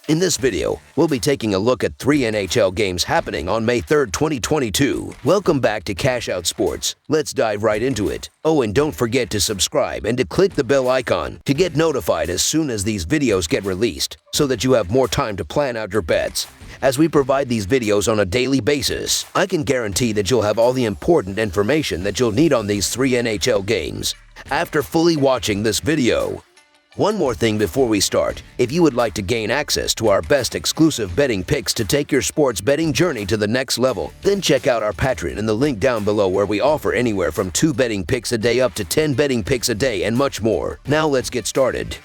In this video, we'll be taking a look at 3 NHL games happening on May 3rd, 2022. Welcome back to Cash Out Sports. Let's dive right into it. Oh, and don't forget to subscribe and to click the bell icon to get notified as soon as these videos get released, so that you have more time to plan out your bets. As we provide these videos on a daily basis, I can guarantee that you'll have all the important information that you'll need on these 3 NHL games after fully watching this video. One more thing before we start. If you would like to gain access to our best exclusive betting picks to take your sports betting journey to the next level, then check out our Patreon in the link down below, where we offer anywhere from 2 betting picks a day up to 10 betting picks a day and much more. Now let's get started.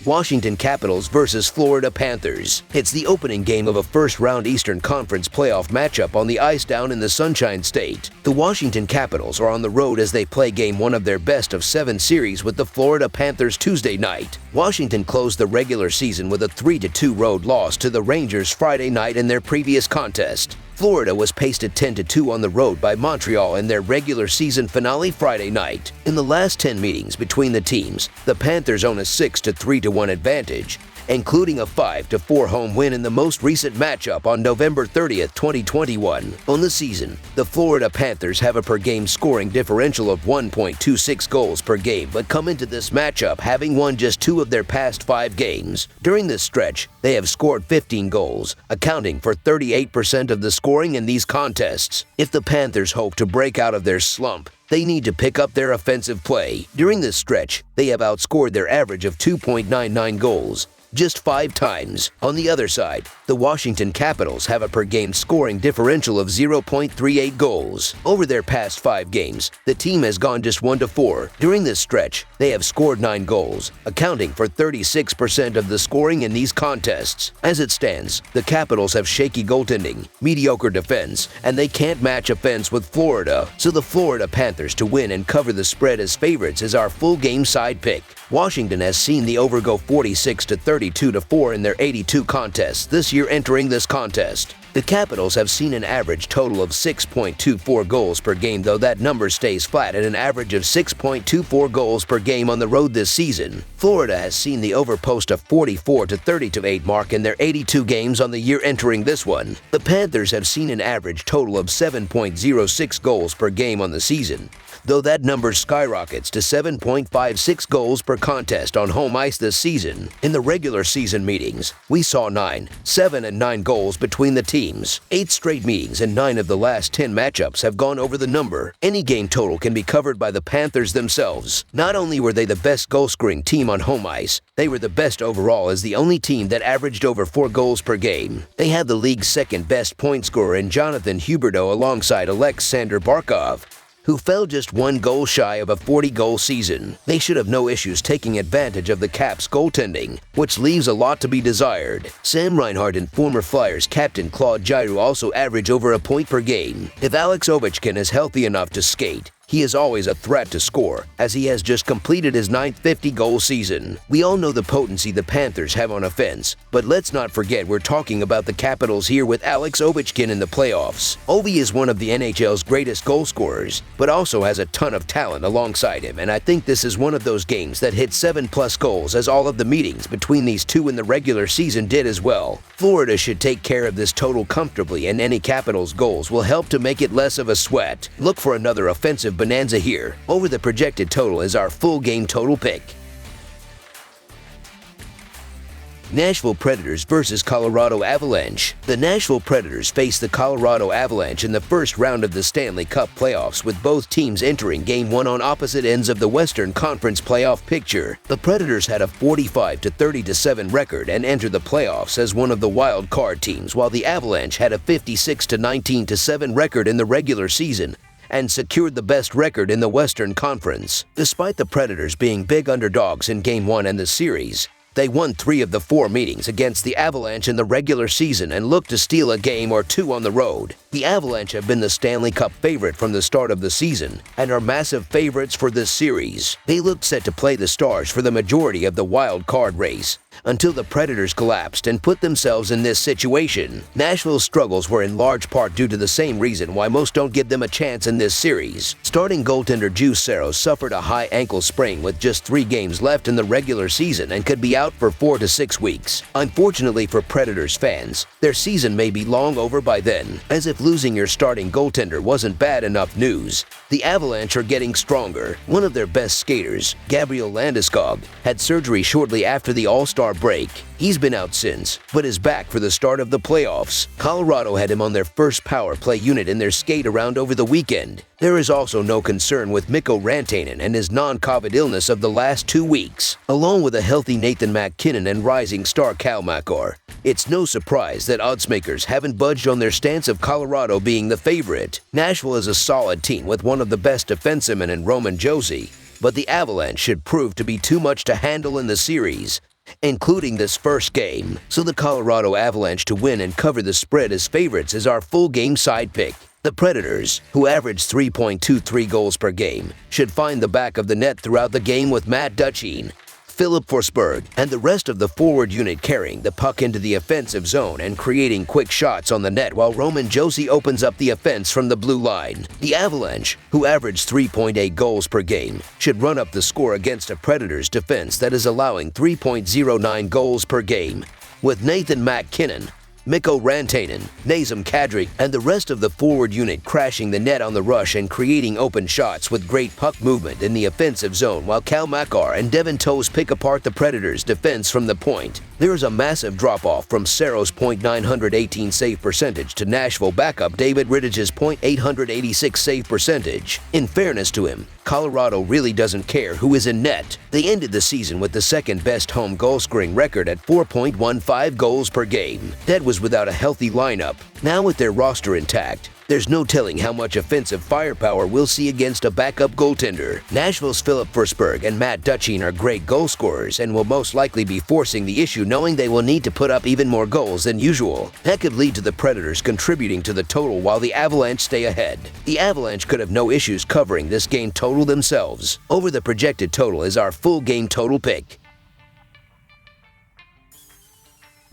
Washington Capitals versus Florida Panthers. It's the opening game of a first-round Eastern Conference playoff matchup on the ice down in the Sunshine State. The Washington Capitals are on the road as they play Game 1 of their best-of-7 series with the Florida Panthers Tuesday night. Washington closed the regular season with a 3-2 road loss to the Rangers Friday night in their previous contest. Florida was pasted 10-2 on the road by Montreal in their regular season finale Friday night. In the last 10 meetings between the teams, the Panthers own a 6-3-1 advantage, including a 5-4 home win in the most recent matchup on November 30th, 2021. On the season, the Florida Panthers have a per-game scoring differential of 1.26 goals per game, but come into this matchup having won just 2 of their past 5 games. During this stretch, they have scored 15 goals, accounting for 38% of the scoring in these contests. If the Panthers hope to break out of their slump, they need to pick up their offensive play. During this stretch, they have outscored their average of 2.99 goals just 5 times. On the other side, the Washington Capitals have a per-game scoring differential of 0.38 goals. Over their past 5 games, the team has gone just 1-4. During this stretch, they have scored 9 goals, accounting for 36% of the scoring in these contests. As it stands, the Capitals have shaky goaltending, mediocre defense, and they can't match offense with Florida. So the Florida Panthers to win and cover the spread as favorites is our full game side pick. Washington has seen the over go 46-32-4 in their 82 contests this year entering this contest. The Capitals have seen an average total of 6.24 goals per game, though that number stays flat at an average of 6.24 goals per game on the road this season. Florida has seen the over post a 44-30-8 mark in their 82 games on the year entering this one. The Panthers have seen an average total of 7.06 goals per game on the season, though that number skyrockets to 7.56 goals per contest on home ice this season. In the regular season meetings, we saw 9, 7, and 9 goals between the teams. 8 straight meetings and 9 of the last 10 matchups have gone over the number. Any game total can be covered by the Panthers themselves. Not only were they the best goal-scoring team on home ice, they were the best overall as the only team that averaged over 4 goals per game. They had the league's second-best point scorer in Jonathan Huberdeau alongside Alexander Barkov, who fell just 1 goal shy of a 40-goal season. They should have no issues taking advantage of the Caps' goaltending, which leaves a lot to be desired. Sam Reinhart and former Flyers captain Claude Giroux also average over a point per game. If Alex Ovechkin is healthy enough to skate, he is always a threat to score, as he has just completed his 9th 50-goal season. We all know the potency the Panthers have on offense, but let's not forget we're talking about the Capitals here with Alex Ovechkin in the playoffs. Ovi is one of the NHL's greatest goal scorers, but also has a ton of talent alongside him, and I think this is one of those games that hit 7+ goals, as all of the meetings between these two in the regular season did as well. Florida should take care of this total comfortably, and any Capitals goals will help to make it less of a sweat. Look for another offensive bonanza here. Over the projected total is our full game total pick. Nashville Predators versus Colorado Avalanche. The Nashville Predators face the Colorado Avalanche in the first round of the Stanley Cup playoffs, with both teams entering Game 1 on opposite ends of the Western Conference playoff picture. The Predators had a 45-30-7 record and entered the playoffs as one of the wild card teams, while the Avalanche had a 56-19-7 record in the regular season and secured the best record in the Western Conference. Despite the Predators being big underdogs in Game 1 and the series, they won 3 of the 4 meetings against the Avalanche in the regular season and look to steal a game or 2 on the road. The Avalanche have been the Stanley Cup favorite from the start of the season and are massive favorites for this series. They look set to play the Stars for the majority of the wild card race, until the Predators collapsed and put themselves in this situation. Nashville's struggles were in large part due to the same reason why most don't give them a chance in this series. Starting goaltender Juuse Saros suffered a high ankle sprain with just 3 games left in the regular season and could be out for 4 to 6 weeks. Unfortunately for Predators fans, their season may be long over by then. As if losing your starting goaltender wasn't bad enough news, the Avalanche are getting stronger. One of their best skaters, Gabriel Landeskog, had surgery shortly after the All-Star break. He's been out since, but is back for the start of the playoffs. Colorado had him on their first power play unit in their skate-around over the weekend. There is also no concern with Mikko Rantanen and his non-COVID illness of the last 2 weeks, along with a healthy Nathan MacKinnon and rising star Cal McCarr. It's no surprise that oddsmakers haven't budged on their stance of Colorado being the favorite. Nashville is a solid team with one of the best defensemen in Roman Josi, but the Avalanche should prove to be too much to handle in the series, including this first game. So the Colorado Avalanche to win and cover the spread as favorites is our full game side pick. The Predators, who average 3.23 goals per game, should find the back of the net throughout the game with Matt Duchene, Philip Forsberg, and the rest of the forward unit carrying the puck into the offensive zone and creating quick shots on the net while Roman Josi opens up the offense from the blue line. The Avalanche, who average 3.8 goals per game, should run up the score against a Predators defense that is allowing 3.09 goals per game, with Nathan MacKinnon, Mikko Rantanen, Nazem Kadri, and the rest of the forward unit crashing the net on the rush and creating open shots with great puck movement in the offensive zone while Cal McCarr and Devin Toews pick apart the Predators' defense from the point. There is a massive drop-off from Saros' .918 save percentage to Nashville backup David Rittich's .886 save percentage. In fairness to him, Colorado really doesn't care who is in net. They ended the season with the second-best home goal-scoring record at 4.15 goals per game. That was without a healthy lineup. Now with their roster intact, there's no telling how much offensive firepower we'll see against a backup goaltender. Nashville's Philip Forsberg and Matt Duchene are great goal scorers and will most likely be forcing the issue knowing they will need to put up even more goals than usual. That could lead to the Predators contributing to the total while the Avalanche stay ahead. The Avalanche could have no issues covering this game total themselves. Over the projected total is our full game total pick.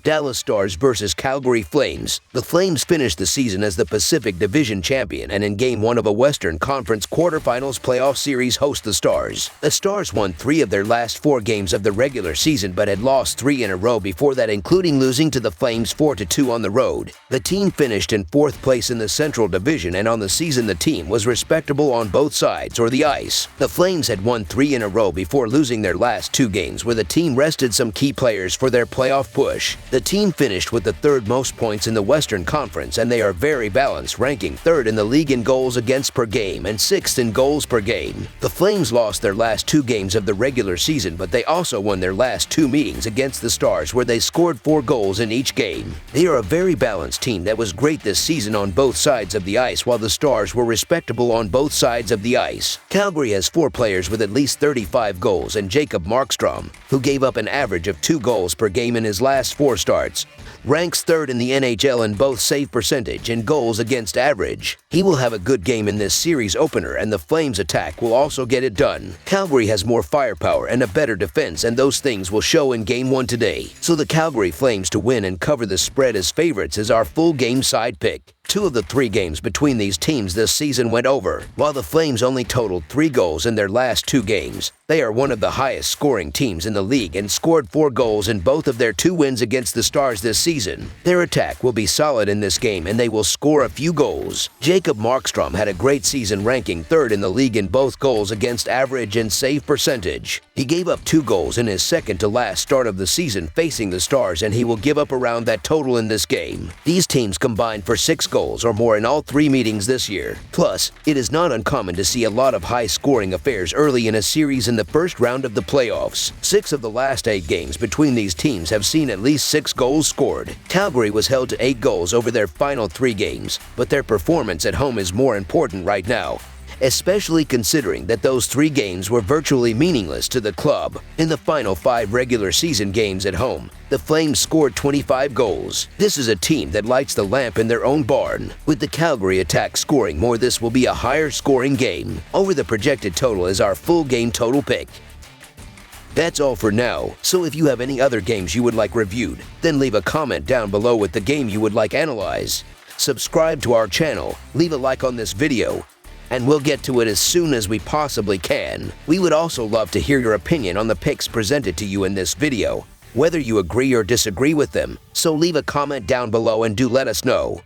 Dallas Stars versus Calgary Flames. The Flames finished the season as the Pacific Division champion and in Game 1 of a Western Conference quarterfinals playoff series host the Stars. The Stars won 3 of their last 4 games of the regular season but had lost 3 in a row before that, including losing to the Flames 4-2 on the road. The team finished in 4th place in the Central Division, and on the season the team was respectable on both sides or the ice. The Flames had won 3 in a row before losing their last 2 games where the team rested some key players for their playoff push. The team finished with the 3rd most points in the Western Conference, and they are very balanced, ranking 3rd in the league in goals against per game and 6th in goals per game. The Flames lost their last 2 games of the regular season, but they also won their last 2 meetings against the Stars where they scored 4 goals in each game. They are a very balanced team that was great this season on both sides of the ice while the Stars were respectable on both sides of the ice. Calgary has 4 players with at least 35 goals, and Jacob Markstrom, who gave up an average of 2 goals per game in his last 4 starts, ranks 3rd in the NHL in both save percentage and goals against average. He will have a good game in this series opener, and the Flames attack will also get it done. Calgary has more firepower and a better defense, and those things will show in Game 1 today. So the Calgary Flames to win and cover the spread as favorites is our full game side pick. 2 of the 3 games between these teams this season went over. While the Flames only totaled 3 goals in their last 2 games, they are one of the highest scoring teams in the league and scored 4 goals in both of their 2 wins against the Stars this season. Their attack will be solid in this game and they will score a few goals. Jacob Markstrom had a great season, ranking 3rd in the league in both goals against average and save percentage. He gave up 2 goals in his second to last start of the season facing the Stars, and he will give up around that total in this game. These teams combined for 6 goals or more in all 3 meetings this year. Plus, it is not uncommon to see a lot of high-scoring affairs early in a series in the first round of the playoffs. 6 of the last 8 games between these teams have seen at least 6 goals scored. Calgary was held to 8 goals over their final 3 games, but their performance at home is more important right now, especially considering that those 3 games were virtually meaningless to the club. In the final 5 regular season games at home, the Flames scored 25 goals. This is a team that lights the lamp in their own barn. With the Calgary attack scoring more, this will be a higher scoring game. Over the projected total is our full game total pick. That's all for now, so if you have any other games you would like reviewed, then leave a comment down below with the game you would like analyzed. Subscribe to our channel, leave a like on this video, and we'll get to it as soon as we possibly can. We would also love to hear your opinion on the picks presented to you in this video, whether you agree or disagree with them, so leave a comment down below and do let us know.